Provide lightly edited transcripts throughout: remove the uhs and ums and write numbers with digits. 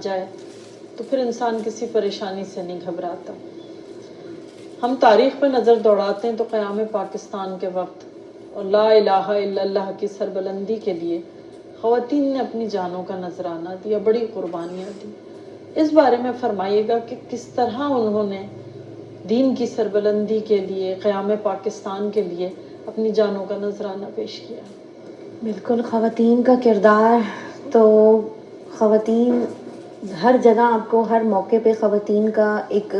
جائے تو پھر انسان کسی پریشانی سے نہیں گھبراتا۔ ہم تاریخ پہ نظر دوڑاتے ہیں تو قیام پاکستان کے وقت اور لا الہ الا اللہ کی سربلندی کے لیے خواتین نے اپنی جانوں کا نذرانہ دیا، بڑی قربانیاں دی۔ اس بارے میں فرمائیے گا کہ کس طرح انہوں نے دین کی سربلندی کے لیے، قیام پاکستان کے لیے اپنی جانوں کا نذرانہ پیش کیا۔ بالکل، خواتین کا کردار تو خواتین ہر جگہ آپ کو ہر موقع پہ خواتین کا ایک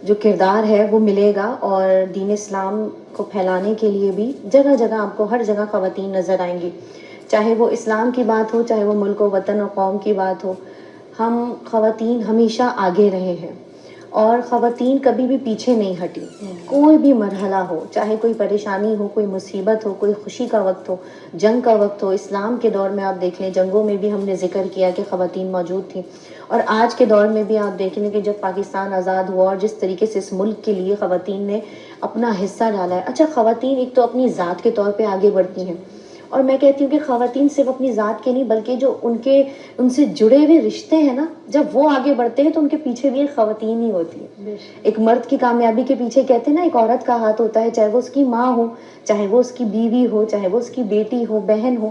جو کردار ہے وہ ملے گا، اور دین اسلام کو پھیلانے کے لیے بھی جگہ جگہ آپ کو ہر جگہ خواتین نظر آئیں گی، چاہے وہ اسلام کی بات ہو، چاہے وہ ملک و وطن و قوم کی بات ہو۔ ہم خواتین ہمیشہ آگے رہے ہیں اور خواتین کبھی بھی پیچھے نہیں ہٹی۔ کوئی بھی مرحلہ ہو، چاہے کوئی پریشانی ہو، کوئی مصیبت ہو، کوئی خوشی کا وقت ہو، جنگ کا وقت ہو، اسلام کے دور میں آپ دیکھ لیں جنگوں میں بھی ہم نے ذکر کیا کہ خواتین موجود تھیں، اور آج کے دور میں بھی آپ دیکھ لیں کہ جب پاکستان آزاد ہوا اور جس طریقے سے اس ملک کے لیے خواتین نے اپنا حصہ ڈالا ہے۔ اچھا، خواتین ایک تو اپنی ذات کے طور پہ آگے بڑھتی ہیں، اور میں کہتی ہوں کہ خواتین صرف اپنی ذات کے نہیں بلکہ جو ان سے جڑے ہوئے رشتے ہیں نا، جب وہ آگے بڑھتے ہیں تو ان کے پیچھے بھی ایک خواتین ہی ہوتی ہے۔ ایک مرد کی کامیابی کے پیچھے کہتے ہیں نا ایک عورت کا ہاتھ ہوتا ہے، چاہے وہ اس کی ماں ہو، چاہے وہ اس کی بیوی ہو، چاہے وہ اس کی بیٹی ہو، بہن ہو۔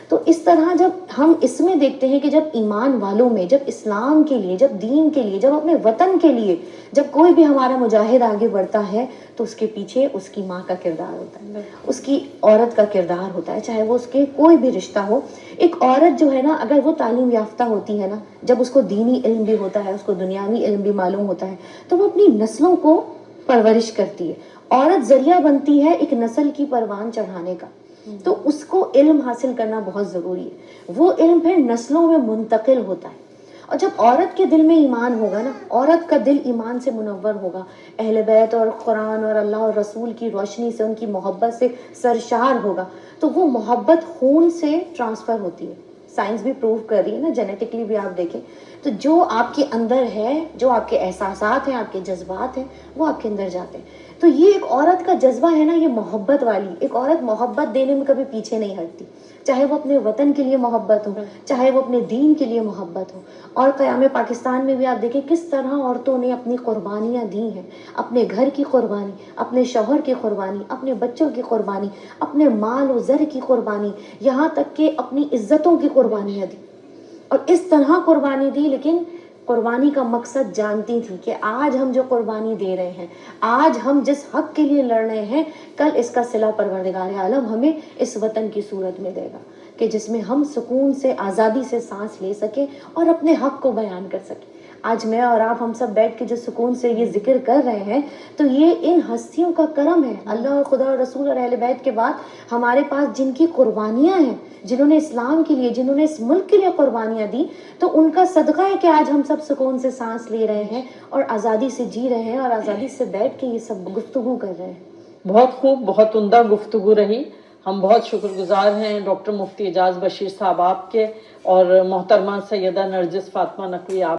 تو اس طرح جب ہم اس میں دیکھتے ہیں کہ جب ایمان والوں میں، جب اسلام کے لیے، جب دین کے لیے، جب اپنے وطن کے لیے جب کوئی بھی ہمارا مجاہد آگے بڑھتا ہے تو اس کے پیچھے اس کی ماں کا کردار ہوتا ہے، اس کی عورت کا کردار ہوتا ہے، چاہے وہ اس کے کوئی بھی رشتہ ہو۔ ایک عورت جو ہے نا، اگر وہ تعلیم یافتہ ہوتی ہے نا، جب اس کو دینی علم بھی ہوتا ہے، اس کو دنیاوی علم بھی معلوم ہوتا ہے، تو وہ اپنی نسلوں کو پرورش کرتی ہے۔ عورت ذریعہ بنتی ہے ایک نسل کی پروان چڑھانے کا، تو اس کو علم حاصل کرنا بہت ضروری ہے۔ وہ علم پھر نسلوں میں منتقل ہوتا ہے، اور جب عورت کے دل میں ایمان ہوگا نا، عورت کا دل ایمان سے منور ہوگا، اہل بیت اور قرآن اور اللہ اور رسول کی روشنی سے، ان کی محبت سے سرشار ہوگا، تو وہ محبت خون سے ٹرانسفر ہوتی ہے۔ سائنس بھی پروو کر رہی ہے نا، جینیٹکلی بھی آپ دیکھیں تو جو آپ کے اندر ہے، جو آپ کے احساسات ہیں، آپ کے جذبات ہیں، وہ آپ کے اندر جاتے ہیں۔ تو یہ ایک عورت کا جذبہ ہے نا، یہ محبت والی ایک عورت محبت دینے میں کبھی پیچھے نہیں ہٹتی، چاہے وہ اپنے وطن کے لیے محبت ہو، چاہے وہ اپنے دین کے لیے محبت ہو۔ اور قیام پاکستان میں بھی آپ دیکھیں کس طرح عورتوں نے اپنی قربانیاں دی ہیں، اپنے گھر کی قربانی، اپنے شوہر کی قربانی، اپنے بچوں کی قربانی، اپنے مال و زر کی قربانی، یہاں تک کہ اپنی عزتوں کی قربانیاں دی، اور اس طرح قربانی دی، لیکن قربانی کا مقصد جانتی تھی کہ آج ہم جو قربانی دے رہے ہیں، آج ہم جس حق کے لیے لڑ رہے ہیں، کل اس کا صلہ پروردگار عالم ہمیں اس وطن کی صورت میں دے گا کہ جس میں ہم سکون سے، آزادی سے سانس لے سکیں اور اپنے حق کو بیان کر سکیں۔ آج میں اور آپ ہم سب بیٹھ کے جو سکون سے یہ ذکر کر رہے ہیں تو یہ ان ہستیوں کا کرم ہے، اللہ اور خدا اور رسول اور اہل بیت کے بعد ہمارے پاس جن کی قربانیاں ہیں، جنہوں نے اسلام کے لیے، جنہوں نے اس ملک کے لیے قربانیاں دی، تو ان کا صدقہ ہے کہ آج ہم سب سکون سے سانس لے رہے ہیں اور آزادی سے جی رہے ہیں اور آزادی سے بیٹھ کے یہ سب گفتگو کر رہے ہیں۔ بہت خوب، بہت عمدہ گفتگو رہی۔ ہم بہت شکر گزار ہیں ڈاکٹر مفتی اعجاز بشیر صاحب آپ کے، اور محترمہ سیدہ نرجس فاطمہ نقوی آپ